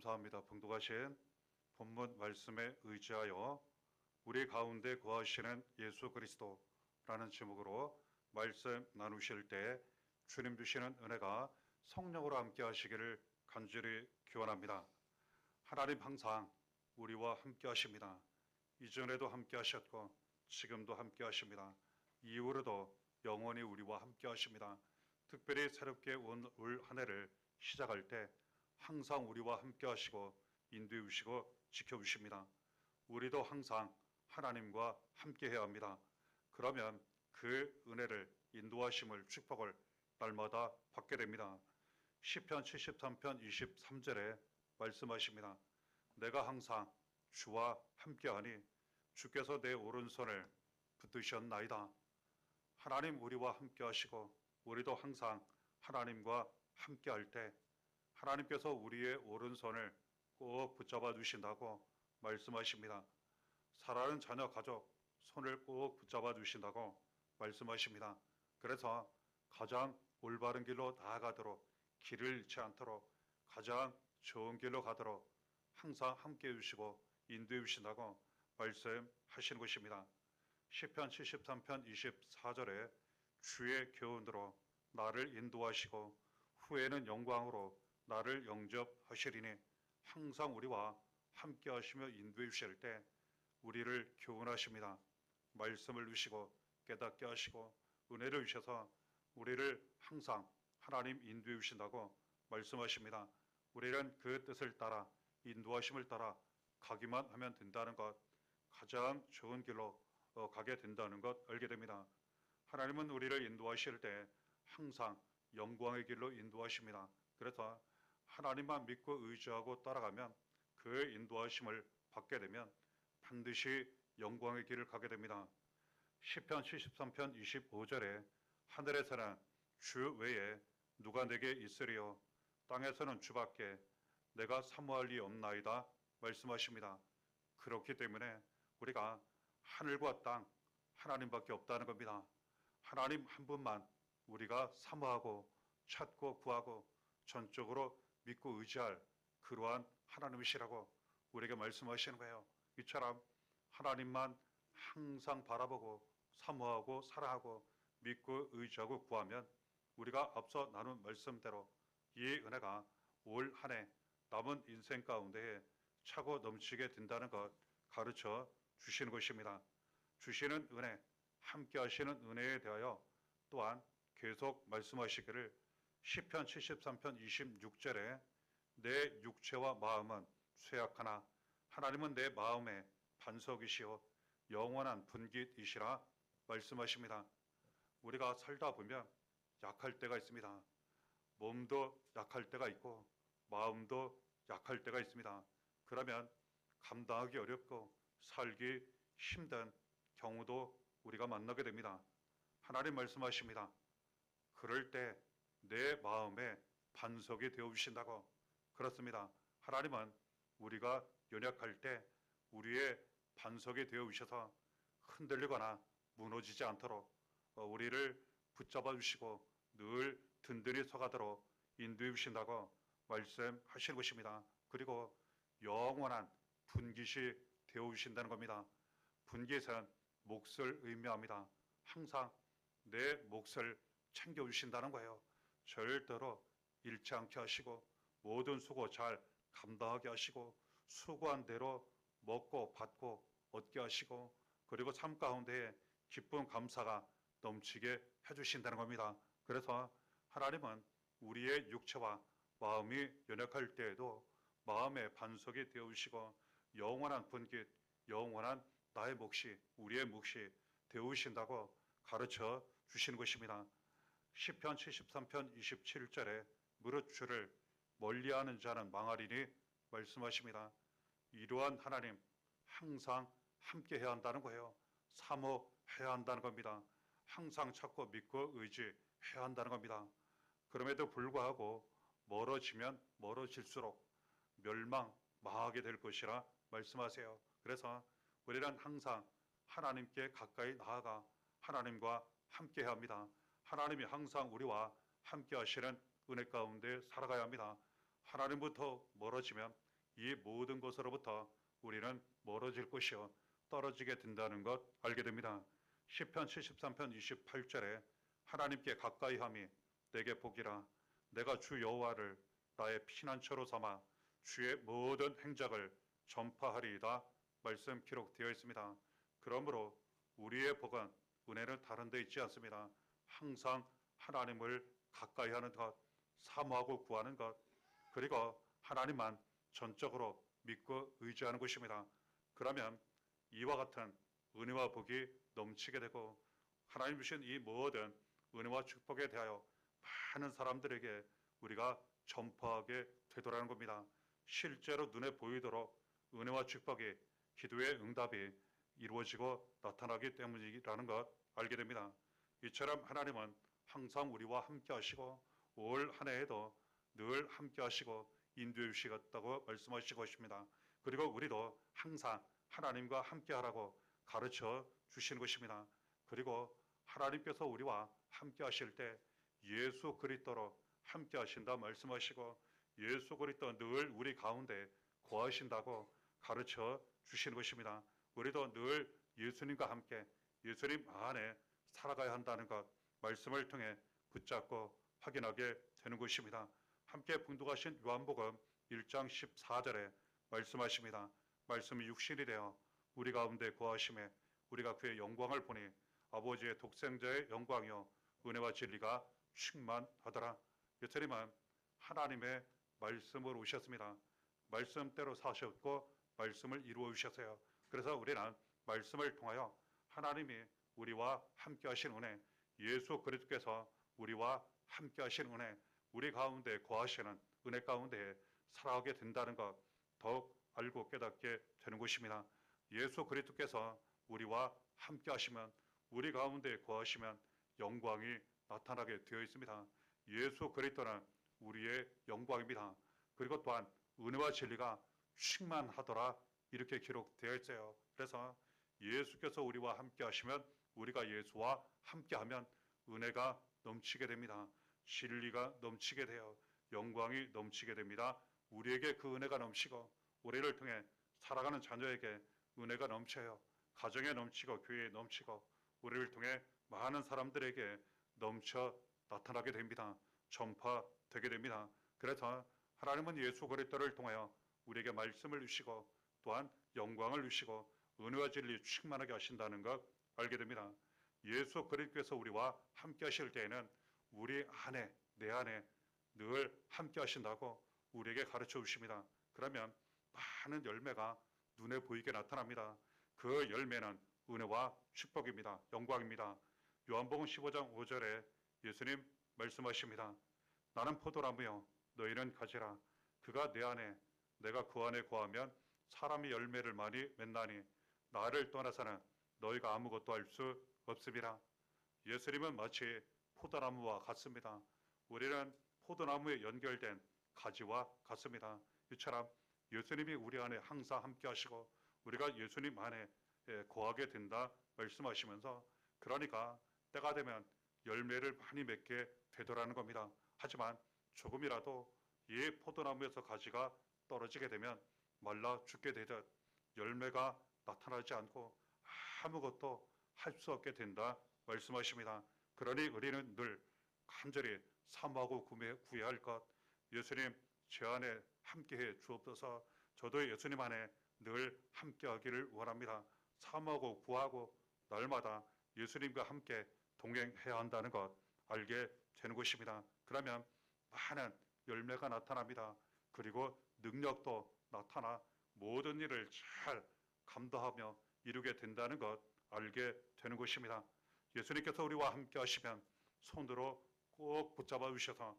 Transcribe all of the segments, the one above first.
감사합니다. 봉독하신 본문 말씀에 의지하여 우리 가운데 거하시는 예수 그리스도라는 제목으로 말씀 나누실 때 주님 주시는 은혜가 성령으로 함께 하시기를 간절히 기원합니다. 하나님 항상 우리와 함께 하십니다. 이전에도 함께 하셨고 지금도 함께 하십니다. 이후로도 영원히 우리와 함께 하십니다. 특별히 새롭게 올 한 해를 시작할 때 항상 우리와 함께 하시고 인도해 주시고 지켜 주십니다. 우리도 항상 하나님과 함께 해야 합니다. 그러면 그 은혜를 인도하심을 축복을 날마다 받게 됩니다. 시편 73편 23절에 말씀하십니다. 내가 항상 주와 함께하니 주께서 내 오른손을 붙드셨나이다. 하나님 우리와 함께 하시고 우리도 항상 하나님과 함께 할 때 하나님께서 우리의 오른손을 꼭 붙잡아 주신다고 말씀하십니다. 사랑하는 자녀 가족 손을 꼭 붙잡아 주신다고 말씀하십니다. 그래서 가장 올바른 길로 나아가도록 길을 잃지 않도록 가장 좋은 길로 가도록 항상 함께 해주시고 인도해 주신다고 말씀하시는 것입니다. 시편 73편 24절에 주의 교훈으로 나를 인도하시고 후에는 영광으로 나를 영접하시리니 항상 우리와 함께 하시며 인도해 주실 때 우리를 교훈하십니다. 말씀을 주시고 깨닫게 하시고 은혜를 주셔서 우리를 항상 하나님 인도해 주신다고 말씀하십니다. 우리는 그 뜻을 따라 인도하심을 따라 가기만 하면 된다는 것, 가장 좋은 길로 가게 된다는 것 알게 됩니다. 하나님은 우리를 인도하실 때 항상 영광의 길로 인도하십니다. 그래서 하나님만 믿고 의지하고 따라가면 그 인도하심을 받게 되면 반드시 영광의 길을 가게 됩니다. 시편 73편 25절에 하늘에서는 주 외에 누가 내게 있으리요 땅에서는 주밖에 내가 사모할 리 없나이다 말씀하십니다. 그렇기 때문에 우리가 하늘과 땅 하나님밖에 없다는 겁니다. 하나님 한 분만 우리가 사모하고 찾고 구하고 전적으로 믿고 의지할 그러한 하나님이시라고 우리에게 말씀하시는 거예요. 이처럼 하나님만 항상 바라보고 사모하고 사랑하고 믿고 의지하고 구하면 우리가 앞서 나눈 말씀대로 이 은혜가 올 한 해 남은 인생 가운데에 차고 넘치게 된다는 것 가르쳐 주시는 것입니다. 주시는 은혜, 함께 하시는 은혜에 대하여 또한 계속 말씀하시기를 시편 73편 26절에 내 육체와 마음은 쇠약하나 하나님은 내 마음의 반석이시요 영원한 분깃이시라 말씀하십니다. 우리가 살다 보면 약할 때가 있습니다. 몸도 약할 때가 있고 마음도 약할 때가 있습니다. 그러면 감당하기 어렵고 살기 힘든 경우도 우리가 만나게 됩니다. 하나님 말씀하십니다. 그럴 때 내 마음에 반석이 되어 주신다고. 그렇습니다. 하나님은 우리가 연약할 때 우리의 반석이 되어 주셔서 흔들리거나 무너지지 않도록 우리를 붙잡아 주시고 늘 든든히 서가도록 인도해 주신다고 말씀하시는 것입니다. 그리고 영원한 분깃이 되어 주신다는 겁니다. 분깃은 몫을 의미합니다. 항상 내 몫을 챙겨주신다는 거예요. 절대로 잃지 않게 하시고 모든 수고 잘 감당하게 하시고 수고한 대로 먹고 받고 얻게 하시고 그리고 삶 가운데에 기쁨 감사가 넘치게 해주신다는 겁니다. 그래서 하나님은 우리의 육체와 마음이 연약할 때에도 마음의 반석이 되어주시고 영원한 분깃, 영원한 나의 몫이 우리의 몫이 되어주신다고 가르쳐 주시는 것입니다. 시편 73편 27절에 무릇 주를 멀리하는 자는 망하리니 말씀하십니다. 이러한 하나님 항상 함께 해야 한다는 거예요. 사모해야 한다는 겁니다. 항상 찾고 믿고 의지해야 한다는 겁니다. 그럼에도 불구하고 멀어지면 멀어질수록 망하게 될 것이라 말씀하세요. 그래서 우리는 항상 하나님께 가까이 나아가 하나님과 함께 해야 합니다. 하나님이 항상 우리와 함께 하시는 은혜 가운데 살아가야 합니다. 하나님부터 멀어지면 이 모든 것으로부터 우리는 멀어질 것이요 떨어지게 된다는 것 알게 됩니다. 시편 73편 28절에 하나님께 가까이 함이 내게 복이라. 내가 주 여호와를 나의 피난처로 삼아 주의 모든 행적을 전파하리이다. 말씀 기록되어 있습니다. 그러므로 우리의 복은 은혜는 다른 데 있지 않습니다. 항상 하나님을 가까이 하는 것, 사모하고 구하는 것, 그리고 하나님만 전적으로 믿고 의지하는 것입니다. 그러면 이와 같은 은혜와 복이 넘치게 되고 하나님 주신 이 모든 은혜와 축복에 대하여 많은 사람들에게 우리가 전파하게 되더라는 겁니다. 실제로 눈에 보이도록 은혜와 축복이 기도의 응답이 이루어지고 나타나기 때문이라는 것 알게 됩니다. 이처럼 하나님은 항상 우리와 함께 하시고 올 한 해에도 늘 함께 하시고 인도해 주시겠다고 말씀하실 것입니다. 그리고 우리도 항상 하나님과 함께 하라고 가르쳐 주시는 것입니다. 그리고 하나님께서 우리와 함께 하실 때 예수 그리스도로 함께 하신다 말씀하시고 예수 그리스도 늘 우리 가운데 거하신다고 가르쳐 주시는 것입니다. 우리도 늘 예수님과 함께 예수님 안에 살아가야 한다는 것 말씀을 통해 붙잡고 확인하게 되는 것입니다. 함께 봉독하신 요한복음 1장 14절에 말씀하십니다. 말씀이 육신이 되어 우리 가운데 거하심에 우리가 그의 영광을 보니 아버지의 독생자의 영광이요 은혜와 진리가 충만하더라. 예수님은 하나님의 말씀으로 오셨습니다. 말씀대로 사셨고 말씀을 이루어 주셨어요. 그래서 우리는 말씀을 통하여 하나님이 우리와 함께 하신 은혜, 예수 그리스도께서 우리와 함께 하신 은혜, 우리 가운데 거하시는 은혜 가운데 살아가게 된다는 것 더욱 알고 깨닫게 되는 것입니다. 예수 그리스도께서 우리와 함께 하시면 우리 가운데 거하시면 영광이 나타나게 되어 있습니다. 예수 그리스도는 우리의 영광입니다. 그리고 또한 은혜와 진리가 충만하더라 이렇게 기록되어 있어요. 그래서 예수께서 우리와 함께 하시면 우리가 예수와 함께 하면 은혜가 넘치게 됩니다. 진리가 넘치게 되어 영광이 넘치게 됩니다. 우리에게 그 은혜가 넘치고 우리를 통해 살아가는 자녀에게 은혜가 넘쳐요. 가정에 넘치고 교회에 넘치고 우리를 통해 많은 사람들에게 넘쳐 나타나게 됩니다. 전파되게 됩니다. 그래서 하나님은 예수 그리스도를 통하여 우리에게 말씀을 주시고 또한 영광을 주시고 은혜와 진리 충만하게 하신다는 것 알게 됩니다. 예수 그리스도께서 우리와 함께 하실 때에는 우리 안에 내 안에 늘 함께 하신다고 우리에게 가르쳐 주십니다. 그러면 많은 열매가 눈에 보이게 나타납니다. 그 열매는 은혜와 축복입니다. 영광입니다. 요한복음 15장 5절에 예수님 말씀하십니다. 나는 포도나무요 너희는 가지라. 그가 내 안에 내가 그 안에 거하면 사람이 열매를 많이 맺나니 나를 떠나서는 너희가 아무것도 할 수 없음이라. 예수님은 마치 포도나무와 같습니다. 우리는 포도나무에 연결된 가지와 같습니다. 이처럼 예수님이 우리 안에 항상 함께 하시고 우리가 예수님 안에 거하게 된다 말씀하시면서 그러니까 때가 되면 열매를 많이 맺게 되더라는 겁니다. 하지만 조금이라도 이 포도나무에서 가지가 떨어지게 되면 말라 죽게 되듯 열매가 나타나지 않고 아무것도 할 수 없게 된다 말씀하십니다. 그러니 우리는 늘 간절히 사모하고 구해야 할 것 예수님 제 안에 함께해 주옵소서. 저도 예수님 안에 늘 함께하기를 원합니다. 사모하고 구하고 날마다 예수님과 함께 동행해야 한다는 것 알게 되는 것입니다. 그러면 많은 열매가 나타납니다. 그리고 능력도 나타나 모든 일을 잘 감당하며 이루게 된다는 것 알게 되는 것입니다. 예수님께서 우리와 함께 하시면 손으로 꼭 붙잡아 주셔서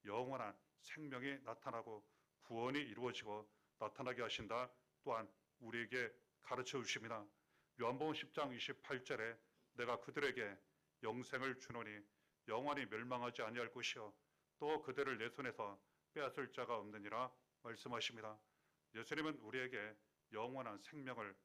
영원한 생명이 나타나고 구원이 이루어지고 나타나게 하신다. 또한 우리에게 가르쳐 주십니다. 요한복음 10장 28절에 내가 그들에게 영생을 주노니 영원히 멸망하지 아니할 것이요 또 그들을 내 손에서 빼앗을 자가 없느니라 말씀하십니다. 예수님은 우리에게 영원한 생명을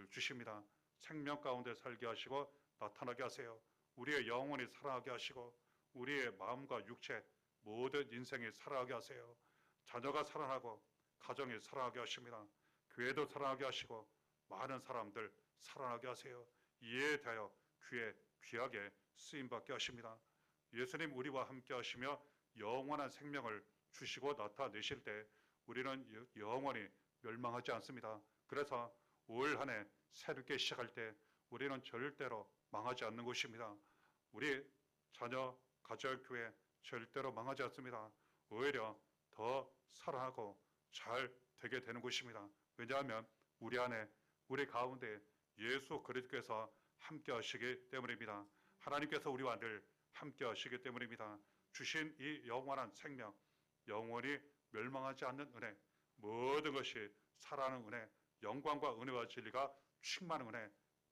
주십니다. 생명 가운데 살게 하시고 나타나게 하세요. 우리의 영혼이 살아가게 하시고 우리의 마음과 육체 모든 인생이 살아가게 하세요. 자녀가 살아나고 가정이 살아나게 하십니다. 교회도 살아나게 하시고 많은 사람들 살아나게 하세요. 이에 대하여 귀하게 쓰임받게 하십니다. 예수님 우리와 함께 하시며 영원한 생명을 주시고 나타내실 때 우리는 영원히 멸망하지 않습니다. 그래서 올 한 해 새롭게 시작할 때 우리는 절대로 망하지 않는 것입니다. 우리 자녀, 가정, 교회 절대로 망하지 않습니다. 오히려 더 살아나고 잘 되게 되는 것입니다. 왜냐하면 우리 안에, 우리 가운데 예수 그리스도께서 함께 하시기 때문입니다. 하나님께서 우리와 늘 함께 하시기 때문입니다. 주신 이 영원한 생명, 영원히 멸망하지 않는 은혜, 모든 것이 살아나는 은혜, 영광과 은혜와 진리가 충만한 은혜,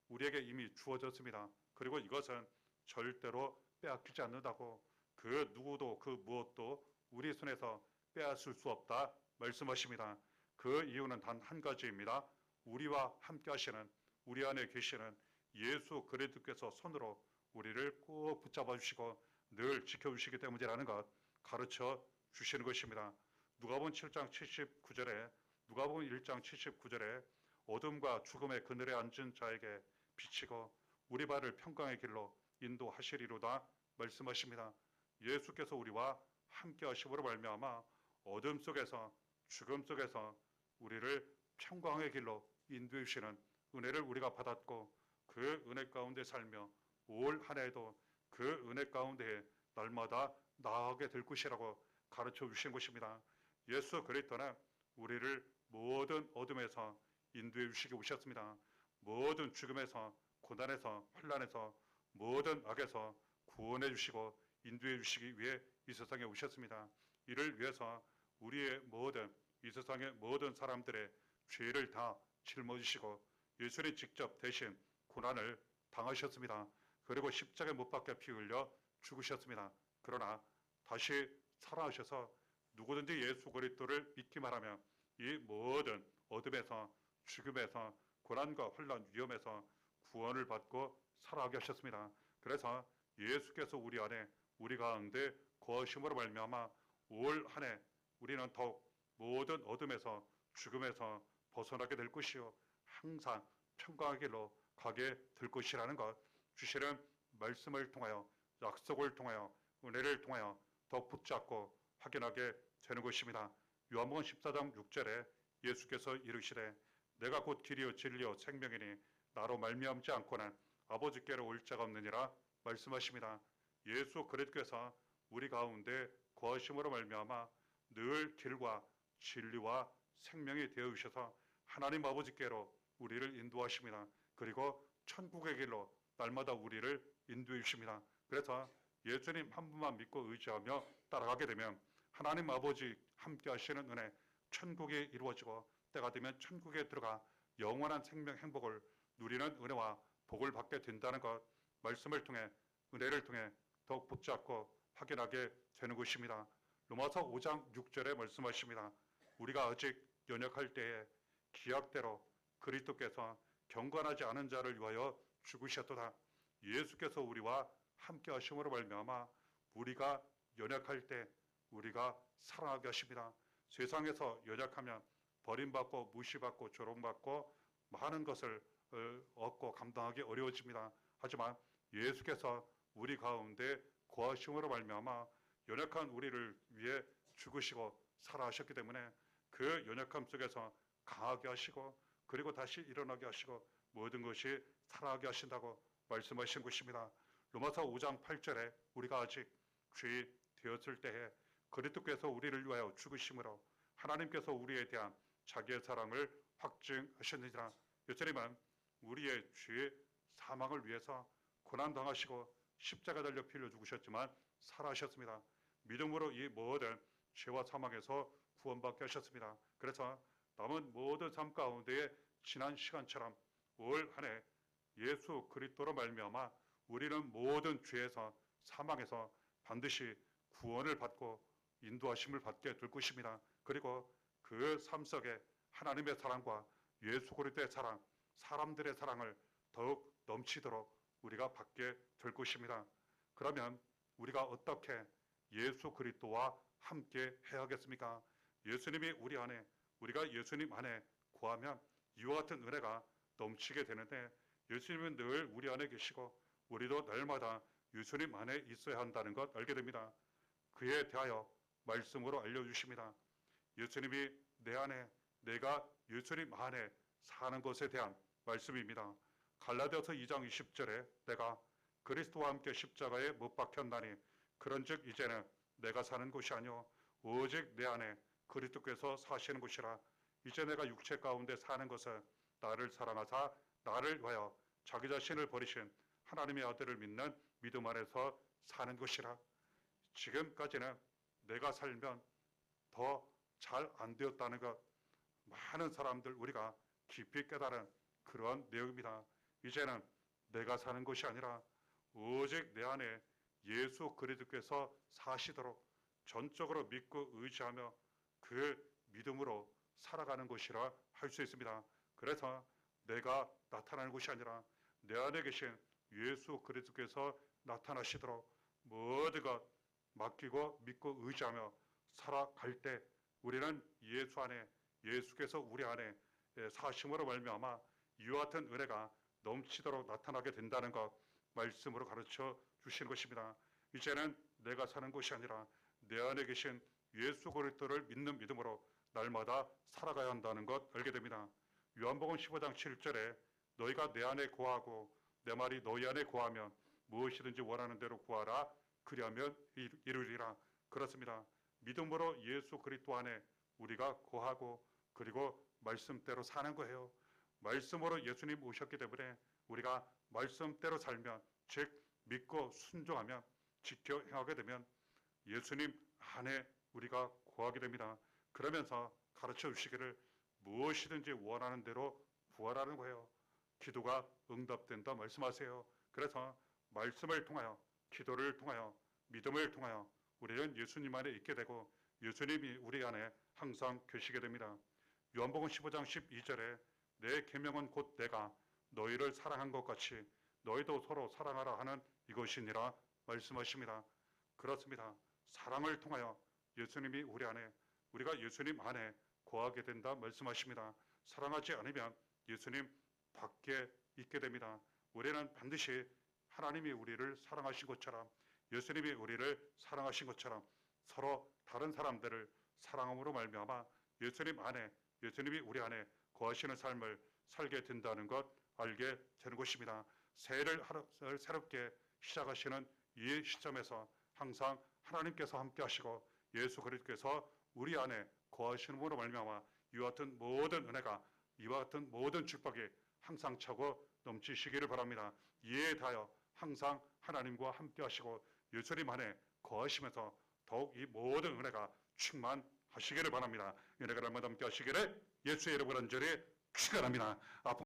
우리에게 이미 주어졌습니다. 그리고 이것은 절대로 빼앗기지 않는다고, 그 누구도 그 무엇도 우리 손에서 빼앗을 수 없다 말씀하십니다. 그 이유는 단 한 가지입니다. 우리와 함께 하시는, 우리 안에 계시는 예수 그리스도께서 손으로 우리를 꼭 붙잡아 주시고 늘 지켜주시기 때문이라는 것 가르쳐 주시는 것입니다. 누가복음 7장 79절에, 누가복음 1장 79절에 어둠과 죽음의 그늘에 앉은 자에게 비치고 우리 발을 평강의 길로 인도하시리로다 말씀하십니다. 예수께서 우리와 함께 하심으로 말미암아 어둠 속에서, 죽음 속에서 우리를 평강의 길로 인도해 주시는 은혜를 우리가 받았고, 그 은혜 가운데 살며 올 한 해에도 그 은혜 가운데 날마다 나아가게 될 것이라고 가르쳐 주신 것입니다. 예수 그리스도는 우리를 모든 어둠에서 인도해 주시기 오셨습니다. 모든 죽음에서, 고난에서, 환난에서, 모든 악에서 구원해 주시고 인도해 주시기 위해 이 세상에 오셨습니다. 이를 위해서 우리의 모든, 이 세상의 모든 사람들의 죄를 다 짊어지시고 예수님 직접 대신 고난을 당하셨습니다. 그리고 십자가에 못 박혀 피 흘려 죽으셨습니다. 그러나 다시 살아나셔서 누구든지 예수 그리스도를 믿기만 하면 이 모든 어둠에서, 죽음에서, 고난과 환난, 위험에서 구원을 받고 살아가게 하셨습니다. 그래서 예수께서 우리 안에, 우리 가운데 거하심으로 말미암아 올 한 해 우리는 더욱 모든 어둠에서, 죽음에서 벗어나게 될 것이요 항상 평강의 길로 가게 될 것이라는 것, 주시는 말씀을 통하여, 약속을 통하여, 은혜를 통하여 더 붙잡고 확인하게 되는 것입니다. 요한복음 14장 6절에 예수께서 이르시되 내가 곧 길이요 진리요 생명이니 나로 말미암지 않고는 아버지께로 올 자가 없느니라 말씀하십니다. 예수 그리스도께서 우리 가운데 거하심으로 말미암아 늘 길과 진리와 생명이 되어 주셔서 하나님 아버지께로 우리를 인도하십니다. 그리고 천국의 길로 날마다 우리를 인도해 주십니다. 그래서 예수님 한 분만 믿고 의지하며 따라가게 되면 하나님 아버지 함께 하시는 은혜, 천국이 이루어지고 때가 되면 천국에 들어가 영원한 생명 행복을 누리는 은혜와 복을 받게 된다는 것, 말씀을 통해, 은혜를 통해 더욱 붙잡고 확인하게 되는 것입니다. 로마서 5장 6절에 말씀하십니다. 우리가 아직 연약할 때에 기약대로 그리스도께서 경건하지 않은 자를 위하여 죽으셨도다. 예수께서 우리와 함께 하심으로 말미암아 우리가 연약할 때 우리가 사랑하게 하십니다. 세상에서 연약하면 버림받고 무시받고 조롱받고 많은 것을 얻고 감당하기 어려워집니다. 하지만 예수께서 우리 가운데 거하심으로 말미암아 연약한 우리를 위해 죽으시고 살아하셨기 때문에 그 연약함 속에서 강하게 하시고 그리고 다시 일어나게 하시고 모든 것이 살아나게 하신다고 말씀하신 것입니다. 로마서 5장 8절에 우리가 아직 죄 되었을 때에 그리스도께서 우리를 위하여 죽으심으로 하나님께서 우리에 대한 자기의 사랑을 확증하셨느니라. 예수님은 우리의 죄 사망을 위해서 고난당하시고 십자가 달려 피 흘려 죽으셨지만 살아하셨습니다. 믿음으로 이 모든 죄와 사망에서 구원받게 하셨습니다. 그래서 남은 모든 삶 가운데에 지난 시간처럼 올 한 해 예수 그리스도로 말미암아 우리는 모든 죄에서, 사망에서 반드시 구원을 받고 인도하심을 받게 될 것입니다. 그리고 그 삶 속에 하나님의 사랑과 예수 그리스도의 사랑, 사람들의 사랑을 더욱 넘치도록 우리가 받게 될 것입니다. 그러면 우리가 어떻게 예수 그리스도와 함께 해야겠습니까? 예수님이 우리 안에, 우리가 예수님 안에 거하면 이와 같은 은혜가 넘치게 되는데 예수님은 늘 우리 안에 계시고 우리도 날마다 예수님 안에 있어야 한다는 것 알게 됩니다. 그에 대하여 말씀으로 알려주십니다. 예수님이 내 안에, 내가 예수님 안에 사는 것에 대한 말씀입니다. 갈라디아서 2장 20절에 내가 그리스도와 함께 십자가에 못 박혔나니 그런즉 이제는 내가 사는 것이 아니요 오직 내 안에 그리스도께서 사시는 것이라. 이제 내가 육체 가운데 사는 것은 나를 사랑하사 나를 위하여 자기 자신을 버리신 하나님의 아들을 믿는 믿음 안에서 사는 것이라. 지금까지는 내가 살면 더 잘 안 되었다는 것, 많은 사람들 우리가 깊이 깨달은 그러한 내용입니다. 이제는 내가 사는 것이 아니라 오직 내 안에 예수 그리스도께서 사시도록 전적으로 믿고 의지하며 그 믿음으로 살아가는 것이라 할 수 있습니다. 그래서 내가 나타나는 것이 아니라 내 안에 계신 예수 그리스도께서 나타나시도록 모든 것 맡기고 믿고 의지하며 살아갈 때 우리는 예수 안에, 예수께서 우리 안에 사심으로 말미암아 이와 같은 은혜가 넘치도록 나타나게 된다는 것 말씀으로 가르쳐 주시는 것입니다. 이제는 내가 사는 것이 아니라 내 안에 계신 예수 그리스도를 믿는 믿음으로 날마다 살아가야 한다는 것 알게 됩니다. 요한복음 15장 7절에 너희가 내 안에 거하고 내 말이 너희 안에 거하면 무엇이든지 원하는 대로 구하라 그리하면 이루리라. 그렇습니다. 믿음으로 예수 그리스도 안에 우리가 거하고 그리고 말씀대로 사는 거예요. 말씀으로 예수님 오셨기 때문에 우리가 말씀대로 살면 즉 믿고 순종하면 지켜 행하게 되면 예수님 안에 우리가 거하게 됩니다. 그러면서 가르쳐 주시기를 무엇이든지 원하는 대로 구하라는 거예요. 기도가 응답된다 말씀하세요. 그래서 말씀을 통하여 기도를 통하여 믿음을 통하여 우리는 예수님 안에 있게 되고 예수님이 우리 안에 항상 계시게 됩니다. 요한복음 15장 12절에 내 계명은 곧 내가 너희를 사랑한 것 같이 너희도 서로 사랑하라 하는 이것이니라 말씀하십니다. 그렇습니다. 사랑을 통하여 예수님이 우리 안에 우리가 예수님 안에 거하게 된다 말씀하십니다. 사랑하지 않으면 예수님 밖에 있게 됩니다. 우리는 반드시 하나님이 우리를 사랑하신 것처럼 예수님이 우리를 사랑하신 것처럼 서로 다른 사람들을 사랑함으로 말미암아 예수님 안에 예수님이 우리 안에 거하시는 삶을 살게 된다는 것 알게 되는 것입니다. 새해를 새롭게 시작하시는 이 시점에서 항상 하나님께서 함께 하시고 예수 그리스도께서 우리 안에 거하시는 으로 말미암아 이와 같은 모든 은혜가 이와 같은 모든 축복이 항상 차고 넘치시기를 바랍니다. 이에 대하여 항상 하나님과 함께 하시고 예수님 안에 거하시면서 더욱 이 모든 은혜가 충만하시기를 바랍니다. 은혜가 날마다 함께 하시기를 예수의 이름으로 간절히 축원합니다.